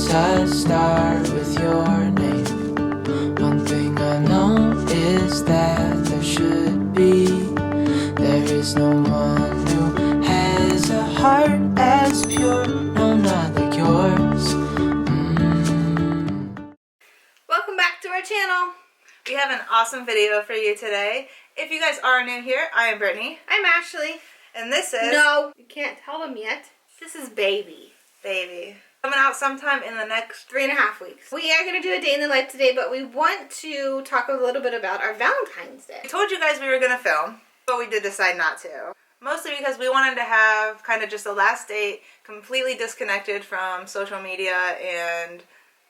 letters that start with your name. One thing I know is that there should be. There is no one who has a heart as pure, no, not like yours. Welcome back to our channel. We have an awesome video for you today. If you guys are new here, I am Brittany. I'm Ashley. And this is... No, you can't tell them yet. This is Baby. Coming out sometime in the next 3.5 weeks. We are going to do a day in the life today, but we want to talk a little bit about our Valentine's Day. I told you guys we were going to film, but we did decide not to. Mostly because we wanted to have kind of just a last date completely disconnected from social media and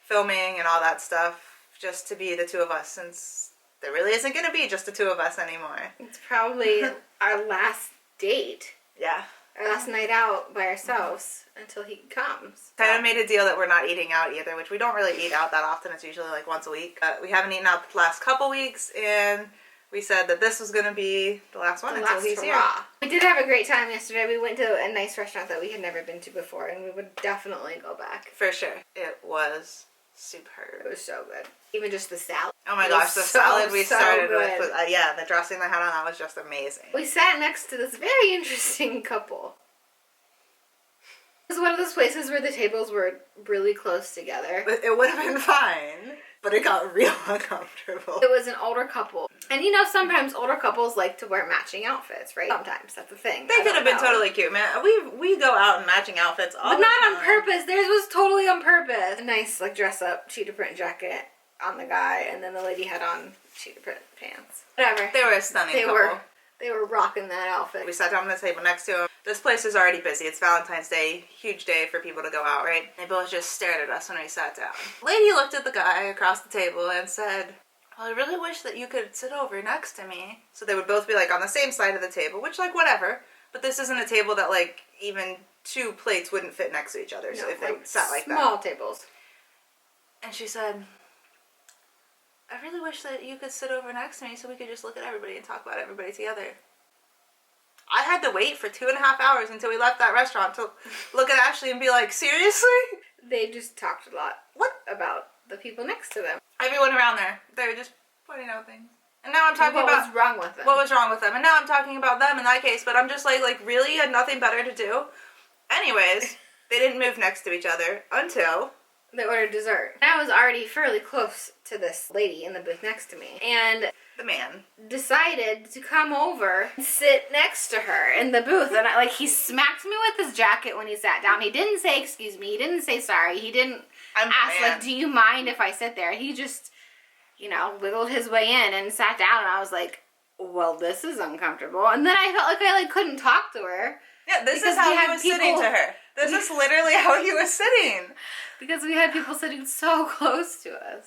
filming and all that stuff. Just to be the two of us, since there really isn't going to be just the two of us anymore. It's probably our last date. Yeah. Our last night out by ourselves until he comes. Kind of made a deal that we're not eating out either, which we don't really eat out that often. It's usually like once a week. We haven't eaten out the last couple weeks, and we said that this was going to be the last one until he's here. We did have a great time yesterday. We went to a nice restaurant that we had never been to before, and we would definitely go back. For sure. It was superb. It was so good. Even just the salad. Oh my gosh, the salad we started with, yeah, the dressing they had on that was just amazing. We sat next to this very interesting couple. It was one of those places where the tables were really close together. It would have been fine, but it got real uncomfortable. It was an older couple. And you know, sometimes older couples like to wear matching outfits, right? Sometimes, that's the thing. They could have been totally cute, man. We go out in matching outfits all the time. But not on purpose. Theirs was totally on purpose. A nice, like, dress-up cheetah print jacket on the guy, and then the lady had on cheetah print pants. Whatever. They were a stunning couple. They were rocking that outfit. We sat down at the table next to him. This place is already busy. It's Valentine's Day. Huge day for people to go out, right? They both just stared at us when we sat down. Lady looked at the guy across the table and said, well, I really wish that you could sit over next to me. So they would both be like on the same side of the table, which like whatever. But this isn't a table that like even two plates wouldn't fit next to each other. So if they sat like that. Small tables. And she said, I really wish that you could sit over next to me so we could just look at everybody and talk about everybody together. I had to wait for 2.5 hours until we left that restaurant to look at Ashley and be like, seriously? They just talked a lot. What? About the people next to them. Everyone around there. They were just pointing out things. And now I'm talking about... What was wrong with them? What was wrong with them. And now I'm talking about them in that case, but I'm just like really? You had nothing better to do? Anyways, they didn't move next to each other until... They ordered dessert. I was already fairly close to this lady in the booth next to me. And the man decided to come over and sit next to her in the booth. And he smacked me with his jacket when he sat down. He didn't say excuse me. He didn't say sorry. He didn't ask, like, do you mind if I sit there? He just, you know, wiggled his way in and sat down. And I was like, well, this is uncomfortable. And then I felt like I couldn't talk to her. Yeah, this is how he was sitting to her. This is literally how he was sitting. Because we had people sitting so close to us.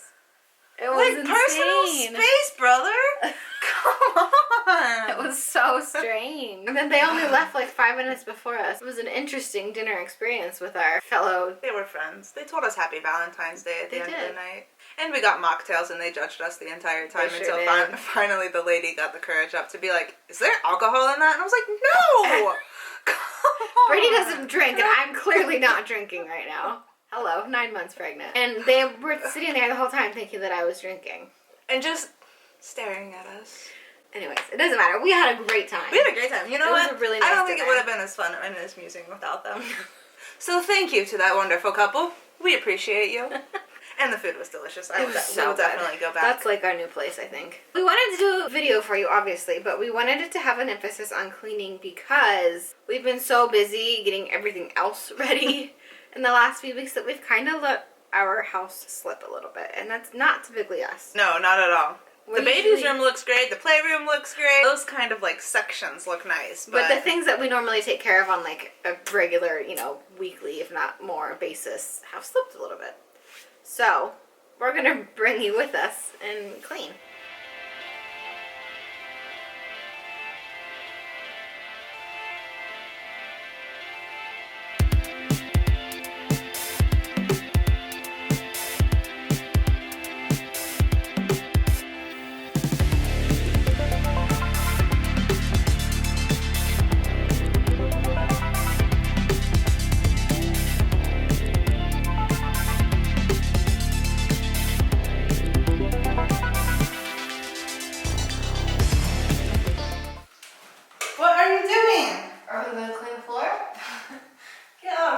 It was like insane. Personal space, brother. Come on. It was so strange. And then they only left like 5 minutes before us. It was an interesting dinner experience with our fellow... They were friends. They told us Happy Valentine's Day at the end of the night. And we got mocktails and they judged us the entire time until finally the lady got the courage up to be like, is there alcohol in that? And I was like, no! Brady doesn't drink and I'm clearly not drinking right now. Hello, 9 months pregnant. And they were sitting there the whole time thinking that I was drinking. And just staring at us. Anyways, it doesn't matter. We had a great time. We had a great time. You know what? It was a really nice I don't think dinner. it would have been as fun and as amusing without them. So thank you to that wonderful couple. We appreciate you. And the food was delicious. We will definitely go back. That's like our new place, I think. We wanted to do a video for you, obviously, but we wanted it to have an emphasis on cleaning because we've been so busy getting everything else ready in the last few weeks that we've kind of let our house slip a little bit. And that's not typically us. No, not at all. The baby's room looks great. The playroom looks great. Those kind of like sections look nice. But the things that we normally take care of on like a regular, you know, weekly, if not more basis, have slipped a little bit. So, we're going to bring you with us and clean.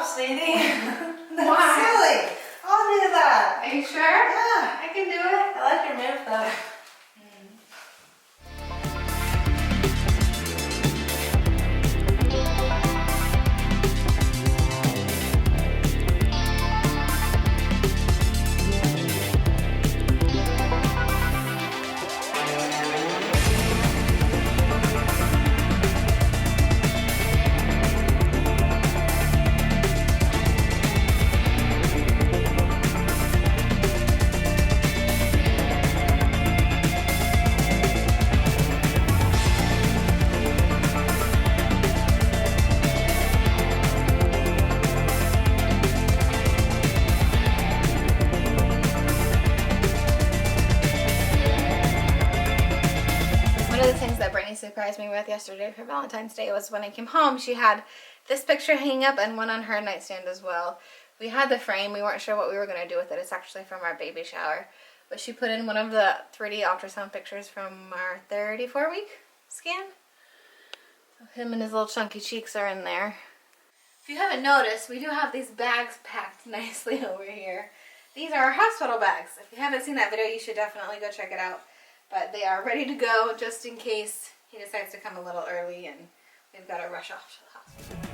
off, sweetie. That's Why? silly. I'll do that. Are you sure? Yeah. I can do it. I like your move though. Surprised me with yesterday for Valentine's Day was when I came home. She had this picture hanging up and one on her nightstand as well. We had the frame. We weren't sure what we were going to do with it. It's actually from our baby shower. But she put in one of the 3D ultrasound pictures from our 34-week scan. So him and his little chunky cheeks are in there. If you haven't noticed, we do have these bags packed nicely over here. These are our hospital bags. If you haven't seen that video, you should definitely go check it out. But they are ready to go just in case he decides to come a little early and we've got to rush off to the hospital.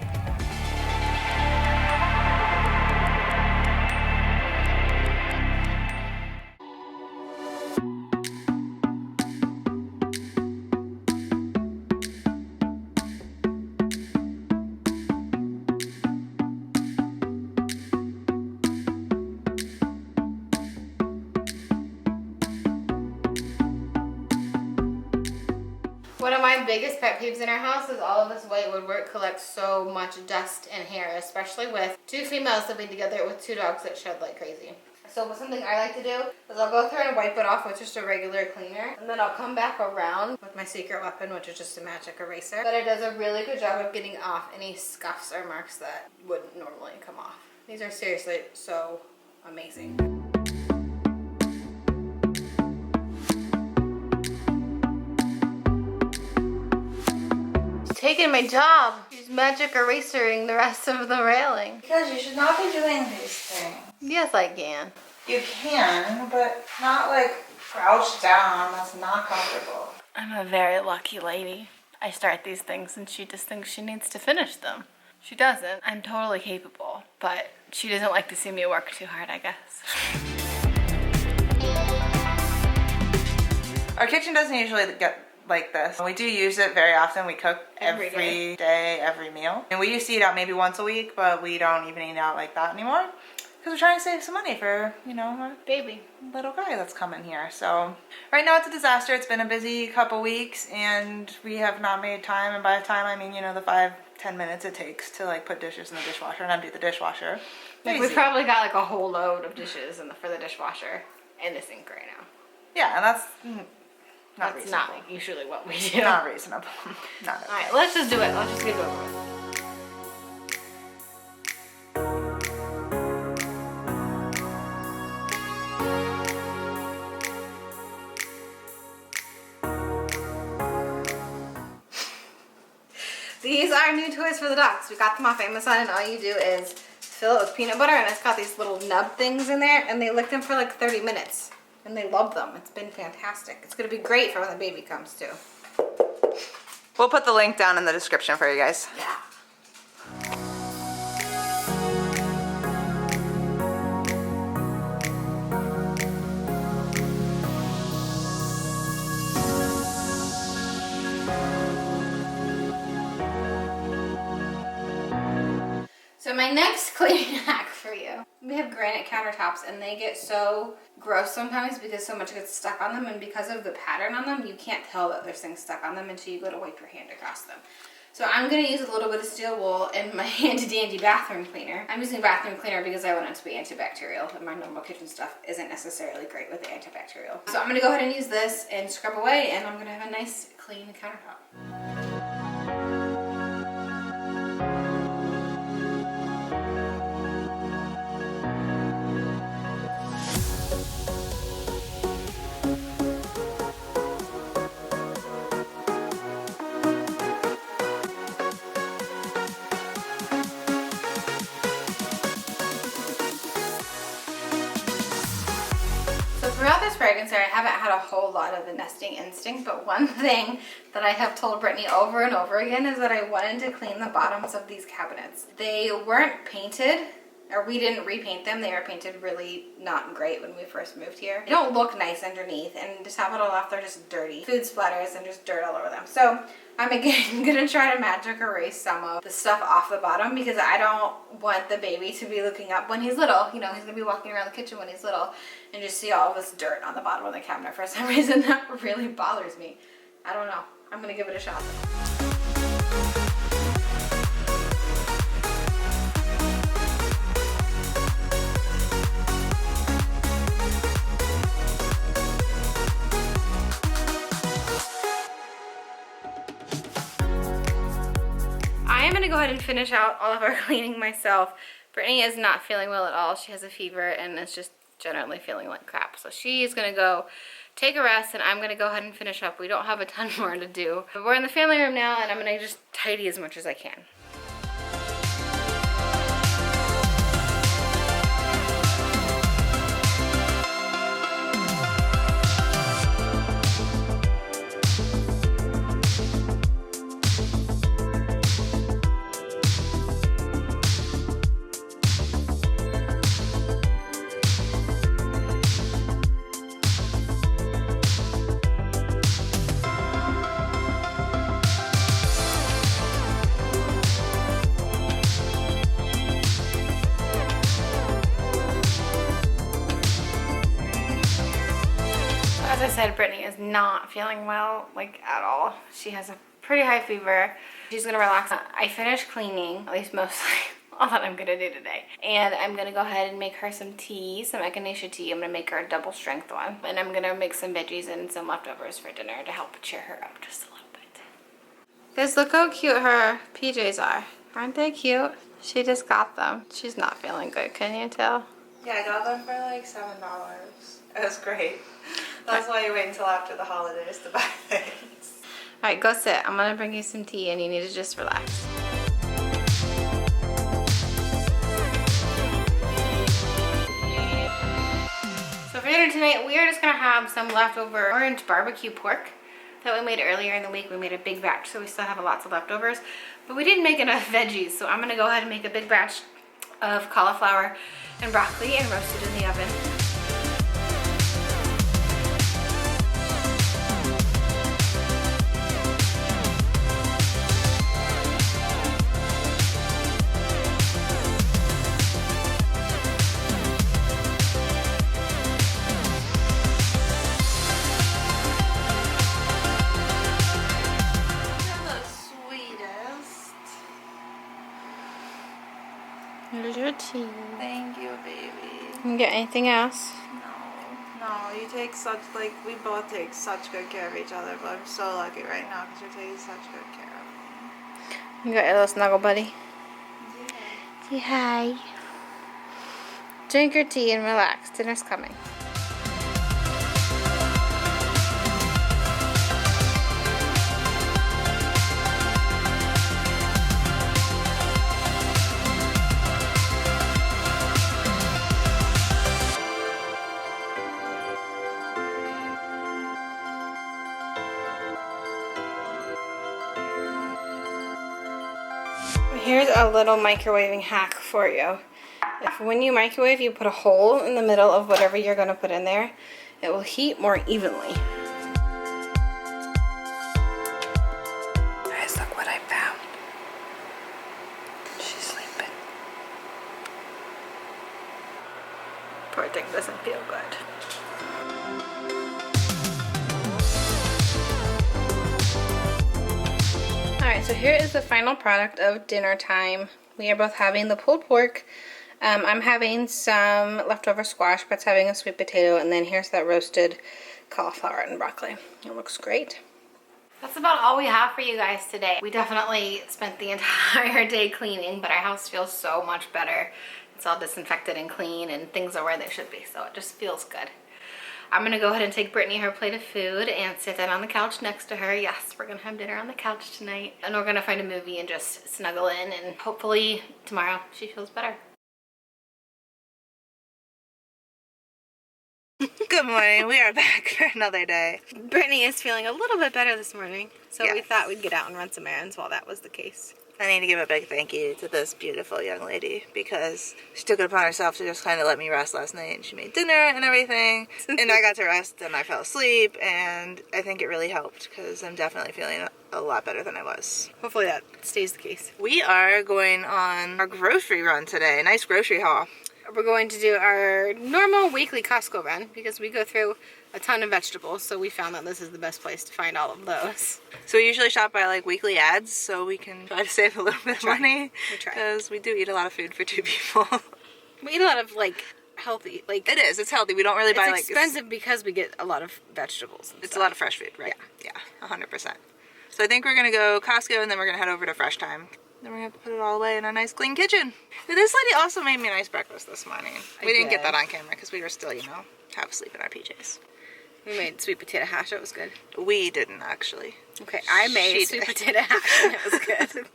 One of my biggest pet peeves in our house is all of this white woodwork collects so much dust and hair, especially with two females living together with two dogs that shed like crazy. So something I like to do is I'll go through and wipe it off with just a regular cleaner, and then I'll come back around with my secret weapon, which is just a magic eraser. But it does a really good job of getting off any scuffs or marks that wouldn't normally come off. These are seriously so amazing. Taking my job. She's magic erasering the rest of the railing. Because you should not be doing these things. Yes, I can. You can, but not like crouched down. That's not comfortable. I'm a very lucky lady. I start these things and she just thinks she needs to finish them. She doesn't. I'm totally capable, but she doesn't like to see me work too hard, I guess. Our kitchen doesn't usually get like this. We do use it very often. We cook every day, every meal. And we used to eat out maybe once a week, but we don't even eat out like that anymore because we're trying to save some money for, you know, our Baby. little guy that's coming here. So right now it's a disaster. It's been a busy couple weeks and we have not made time. And by the time, I mean, you know, the 5-10 minutes it takes to like put dishes in the dishwasher and empty the dishwasher. Like, we probably got like a whole load of dishes for the dishwasher and the sink right now. Yeah, and that's That's not usually what we do. Not reasonable. Not okay. Alright, let's just do it. Let's just get it over with. These are new toys for the dogs. We got them off Amazon and all you do is fill it with peanut butter and it's got these little nub things in there and they lick them for like 30 minutes. And they love them. It's been fantastic. It's going to be great for when the baby comes too. We'll put the link down in the description for you guys. Yeah. So my next cleaning hack for you. We have granite countertops and they get so gross sometimes because so much gets stuck on them, and because of the pattern on them, you can't tell that there's things stuck on them until you go to wipe your hand across them. So I'm going to use a little bit of steel wool in my handy dandy bathroom cleaner. I'm using bathroom cleaner because I want it to be antibacterial, and my normal kitchen stuff isn't necessarily great with the antibacterial. So I'm going to go ahead and use this and scrub away, and I'm going to have a nice clean countertop. Throughout this pregnancy, I haven't had a whole lot of the nesting instinct, but one thing that I have told Brittany over and over again is that I wanted to clean the bottoms of these cabinets. They weren't painted, or we didn't repaint them. They were painted really not great when we first moved here. They don't look nice underneath, and to top it all off, they're just dirty. Food splatters and just dirt all over them. So I'm again gonna try to magic erase some of the stuff off the bottom because I don't want the baby to be looking up when he's little. You know, he's gonna be walking around the kitchen when he's little and just see all of this dirt on the bottom of the cabinet. For some reason, that really bothers me. I don't know. I'm gonna give it a shot. I'm gonna go ahead and finish out all of our cleaning myself. Brittany is not feeling well at all. She has a fever and is just generally feeling like crap. So she's gonna go take a rest and I'm gonna go ahead and finish up. We don't have a ton more to do. But we're in the family room now and I'm gonna just tidy as much as I can. As I said, Brittany is not feeling well, like at all. She has a pretty high fever. She's gonna relax. I finished cleaning, at least mostly, all that I'm gonna do today. And I'm gonna go ahead and make her some tea, some echinacea tea. I'm gonna make her a double strength one. And I'm gonna make some veggies and some leftovers for dinner to help cheer her up just a little bit. Guys, look how cute her PJs are. Aren't they cute? She just got them. She's not feeling good, can you tell? Yeah, I got them for like $7. It was great. That's why you wait until after the holidays to buy things. Alright, go sit. I'm gonna bring you some tea and you need to just relax. So for dinner tonight, we are just gonna have some leftover orange barbecue pork that we made earlier in the week. We made a big batch, so we still have lots of leftovers. But we didn't make enough veggies, so I'm gonna go ahead and make a big batch of cauliflower and broccoli and roast it in the oven. Here's your tea. Thank you, baby. You get anything else? No, you take such, like, we both take such good care of each other, but I'm so lucky right now because you're taking such good care of me. You got your little snuggle buddy? Yeah. Say hi. Drink your tea and relax. Dinner's coming. Here's a little microwaving hack for you. If when you microwave, you put a hole in the middle of whatever you're going to put in there, it will heat more evenly. Guys, look what I found. She's sleeping. Poor thing doesn't feel good. Alright, so here is the final product of dinner time. We are both having the pulled pork. I'm having some leftover squash, Brett's having a sweet potato, and then here's that roasted cauliflower and broccoli. It looks great. That's about all we have for you guys today. We definitely spent the entire day cleaning, but our house feels so much better. It's all disinfected and clean, and things are where they should be, so it just feels good. I'm gonna go ahead and take Brittany her plate of food and sit down on the couch next to her. Yes, we're gonna have dinner on the couch tonight. And we're gonna find a movie and just snuggle in, and hopefully tomorrow she feels better. Good Good morning. We are back for another day. Brittany is feeling a little bit better this morning, so we Yes. thought we'd get out and run some errands while that was the case. I need to give a big thank you to this beautiful young lady because she took it upon herself to just kind of let me rest last night, and she made dinner and everything, and I got to rest and I fell asleep, and I think it really helped because I'm definitely feeling a lot better than I was. Hopefully that stays the case. We are going on our grocery run today. Nice grocery haul. We're going to do our normal weekly Costco run because we go through a ton of vegetables, so we found that this is the best place to find all of those. So we usually shop by like weekly ads so we can try to save a little bit of money. We try. Because we do eat a lot of food for 2 people. We eat a lot of like healthy, like It is. It's healthy. We don't really buy like... it's expensive because we get a lot of vegetables. And It's a stuff. lot of fresh food, right? Yeah, 100%. So I think we're going to go Costco and then we're going to head over to Fresh Time. Then we're going to put it all away in our nice clean kitchen. But this lady also made me a nice breakfast this morning. We didn't get that on camera because we were still, you know, half asleep in our PJs. We made sweet potato hash. It was good. We didn't actually. Okay, I made She sweet did. potato hash and it was good.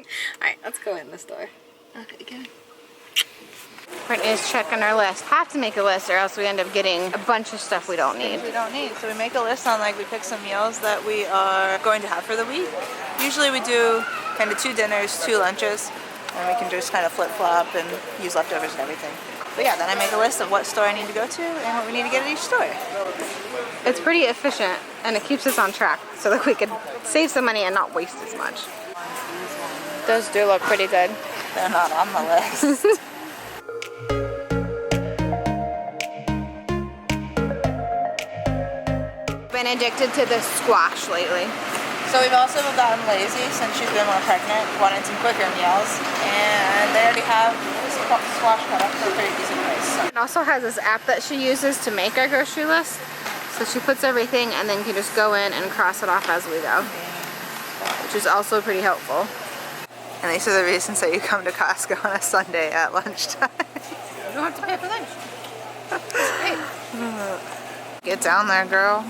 Alright, let's go in the store. Okay, good. Brittany's checking our list. Have to make a list or else we end up getting a bunch of stuff we don't need. Things we don't need. So we make a list on like we pick some meals that we are going to have for the week. Usually we do kind of 2 dinners, 2 lunches, and we can just kind of flip-flop and use leftovers and everything. But yeah, then I make a list of what store I need to go to and what we need to get at each store. It's pretty efficient and it keeps us on track so that we could save some money and not waste as much. Those do look pretty good. They're not on the list. Been addicted to this squash lately. So we've also gotten lazy since she's been more pregnant, wanting some quicker meals, and they already have squash cut up for a pretty decent price. It also has this app that she uses to make our grocery list. So she puts everything and then can just go in and cross it off as we go, which is also pretty helpful. And these are the reasons that you come to Costco on a Sunday at lunchtime. You don't have to pay for lunch. Get down there, girl.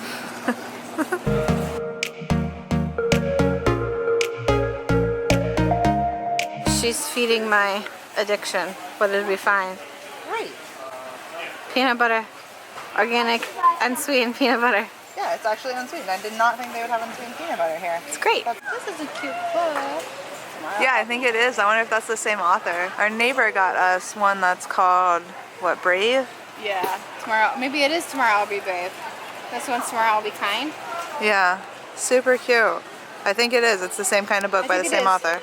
She's feeding my addiction. What did we find? Great. Peanut butter. Organic, unsweetened peanut butter. Yeah, it's actually unsweetened. I did not think they would have unsweetened peanut butter here. It's great. This is a cute book. Yeah, I think it is. I wonder if that's the same author. Our neighbor got us one that's called, what, Brave? Yeah, tomorrow. Maybe it is Tomorrow I'll Be Brave. This one's Tomorrow I'll Be Kind. Yeah, super cute. I think it is. It's the same kind of book by the think it same is. author.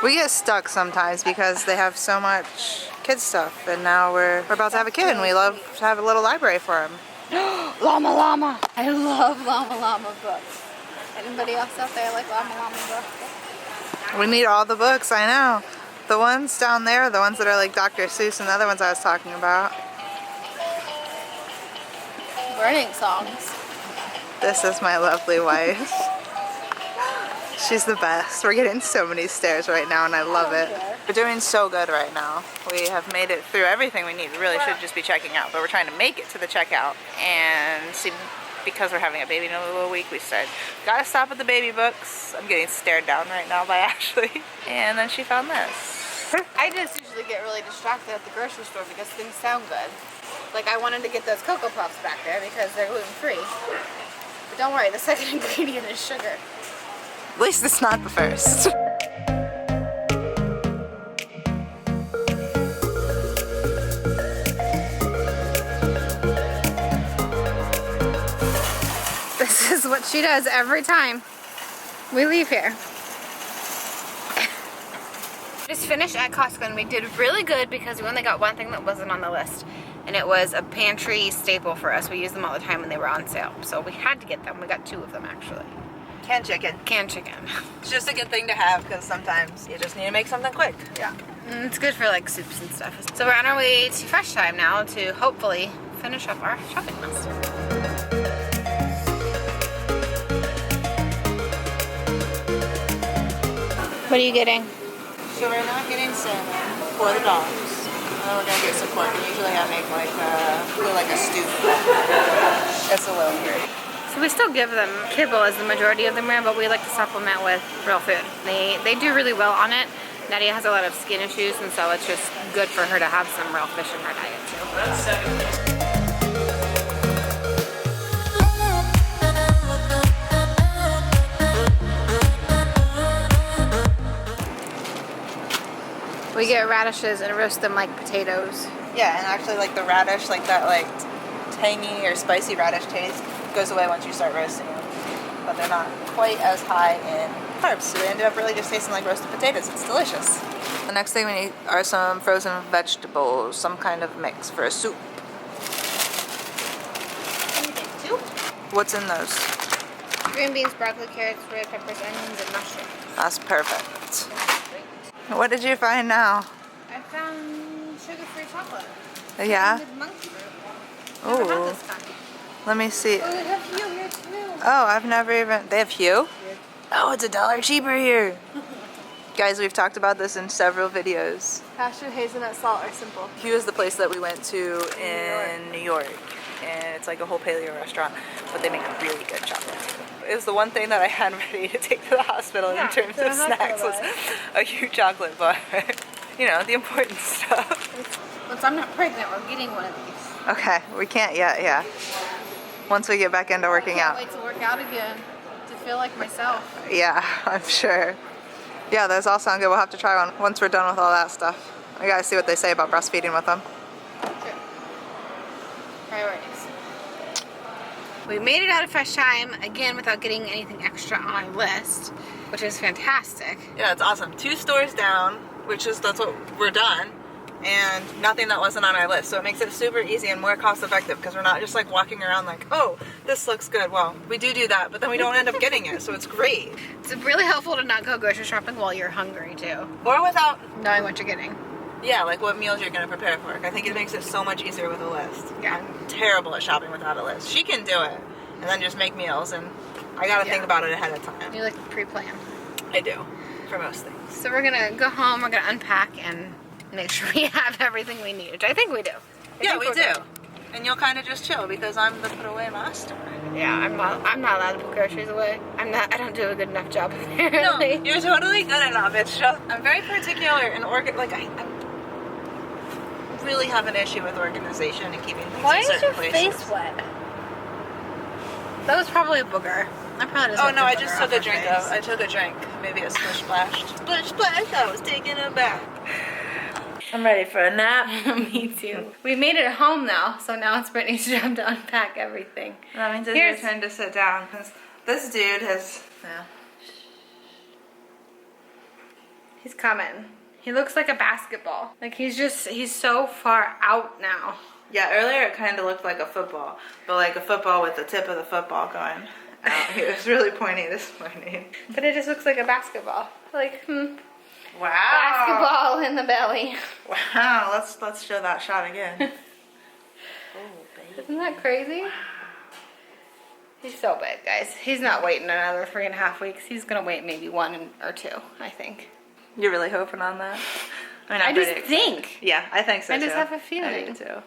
We get stuck sometimes because they have so much kids stuff, and now we're about to have a kid, and we love to have a little library for him. Llama Llama. I love Llama Llama books. Anybody else out there like Llama Llama books? We need all the books, I know. The ones down there, the ones that are like Dr. Seuss and the other ones I was talking about. Burning songs. This is my lovely wife. She's the best. We're getting so many stares right now and I love it. We're doing so good right now. We have made it through everything we need. We really should just be checking out, but we're trying to make it to the checkout. And see, because we're having a baby in a little week, we said, gotta stop at the baby books. I'm getting stared down right now by Ashley. And then she found this. I just usually get really distracted at the grocery store because things sound good. Like I wanted to get those Cocoa Puffs back there because they're gluten-free. But don't worry, the second ingredient is sugar. At least it's not the first. This is what she does every time we leave here. Just finished at Costco and we did really good because we only got one thing that wasn't on the list. And it was a pantry staple for us. We use them all the time when they were on sale. So we had to get them. We got 2 of them actually. Canned chicken. Canned chicken. It's just a good thing to have because sometimes you just need to make something quick. Yeah. And it's good for like soups and stuff. So we're on our way to Fresh Time now to hopefully finish up our shopping list. What are you getting? So we're not getting salmon for the dogs. And then we're gonna get some pork. And usually I make like a stew. It's a little weird. So we still give them kibble as the majority of them are, but we like to supplement with real food. They do really well on it. Nadia has a lot of skin issues, and so it's just good for her to have some real fish in her diet too. We get radishes and roast them like potatoes. Yeah, and actually like the radish, like that like tangy or spicy radish taste goes away once you start roasting them. But they're not quite as high in carbs, so they ended up really just tasting like roasted potatoes. It's delicious. The next thing we need are some frozen vegetables, some kind of mix for a soup. Soup? What's in those? Green beans, broccoli, carrots, red peppers, onions, and mushrooms. That's perfect. What did you find now? I found sugar-free chocolate. Yeah? With monkey fruit. Never had Ooh. this kind. Let me see. Oh, they have Hugh here too. Oh, I've never even... They have Hugh? Oh, it's $1 cheaper here. Guys, we've talked about this in several videos. Cashew, hazelnut, salt are simple. Hugh is the place that we went to in New York. And it's like a whole paleo restaurant, but they make really good chocolate. It was the one thing that I had ready to take to the hospital in terms of snacks was a huge chocolate bar. You know, the important stuff. Once I'm not pregnant, we're getting one of these. Okay, we can't yet, yeah. Once we get back into working out. I can't wait to work out again, to feel like myself. Yeah, I'm sure. Yeah, those all sound good. We'll have to try one once we're done with all that stuff. We gotta see what they say about breastfeeding with them. True. Priorities. We made it out of Fresh Thyme, again without getting anything extra on our list, which is fantastic. Yeah, it's awesome. 2 stores down, that's what we're done, and nothing that wasn't on our list. So it makes it super easy and more cost effective because we're not just like walking around like, oh, this looks good. Well, we do that, but then we don't end up getting it, so it's great. It's really helpful to not go grocery shopping while you're hungry too. Or without Knowing what you're getting. Yeah, like what meals you're going to prepare for. I think it makes it so much easier with a list. Yeah. I'm terrible at shopping without a list. She can do it and then just make meals, and I got to think about it ahead of time. You like pre-plan. I do, for most things. So we're gonna go home, we're gonna unpack and make sure we have everything we need, which I think we do. Yeah, we do. And you'll kind of just chill because I'm the put away master. Yeah, I'm not allowed to put groceries away. I don't do a good enough job apparently. No, you're totally good enough. It's just, I'm very particular and I really have an issue with organization and keeping things Why in is certain your places. face wet? That was probably a booger. I probably just Oh wiped no, the I booger just off took a her drink face. of. I took a drink. Maybe a splish splashed. Splish splash, I was taking a bath. I'm ready for a nap. Me too. We made it home now, so now it's Brittany's job to unpack everything. That means it's your turn to sit down because this dude has. Yeah. He's coming. He looks like a basketball. Like he's so far out now. Yeah, earlier it kind of looked like a football, but like a football with the tip of the football going out. He was really pointy this morning. But it just looks like a basketball. Like, Wow. basketball in the belly. Wow, let's show that shot again. Oh, baby. Isn't that crazy? He's so big, guys. He's not waiting another 3.5 weeks. He's gonna wait maybe 1 or 2, I think. You're really hoping on that? I mean, I just think. Yeah, I think so I too. just have a feeling. I do too.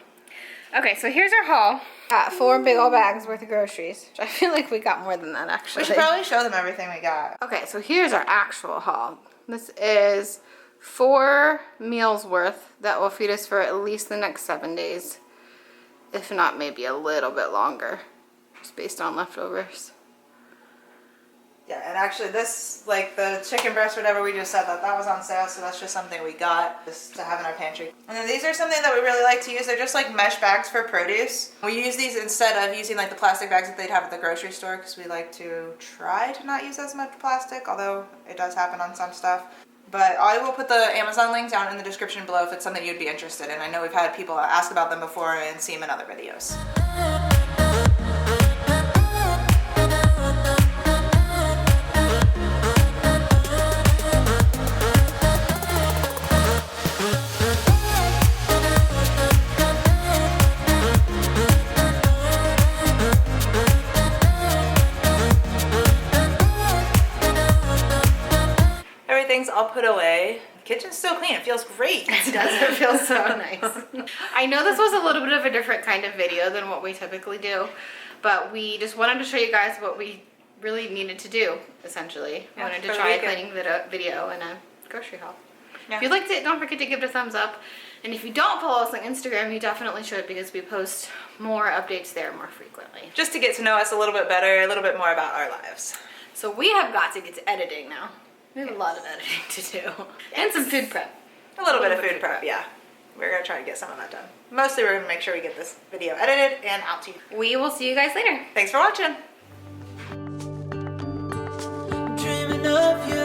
Okay, so here's our haul. Got 4 big old bags worth of groceries. I feel like we got more than that actually. We should probably show them everything we got. Okay, so here's our actual haul. This is 4 meals worth that will feed us for at least the next 7 days. If not, maybe a little bit longer. Just based on leftovers. Yeah, and actually this, like the chicken breast or whatever, we just said that was on sale, so that's just something we got just to have in our pantry. And then these are something that we really like to use. They're just like mesh bags for produce. We use these instead of using like the plastic bags that they'd have at the grocery store because we like to try to not use as much plastic, although it does happen on some stuff. But I will put the Amazon link down in the description below if it's something you'd be interested in. I know we've had people ask about them before and see them in other videos. Everything's all put away. The kitchen's still clean. It feels great. It does. It feels so nice. I know this was a little bit of a different kind of video than what we typically do, but we just wanted to show you guys what we really needed to do, essentially. Yeah, Wanted to for the try a weekend. cleaning video and a grocery haul. Yeah. If you liked it, don't forget to give it a thumbs up. And if you don't follow us on Instagram, you definitely should because we post more updates there more frequently. Just to get to know us a little bit better, a little bit more about our lives. So we have got to get to editing now. We have a lot of editing to do. And some food prep. A little bit of food prep, yeah. We're gonna try to get some of that done. Mostly we're gonna make sure we get this video edited and out to you. We will see you guys later. Thanks for watching. Dreaming of you.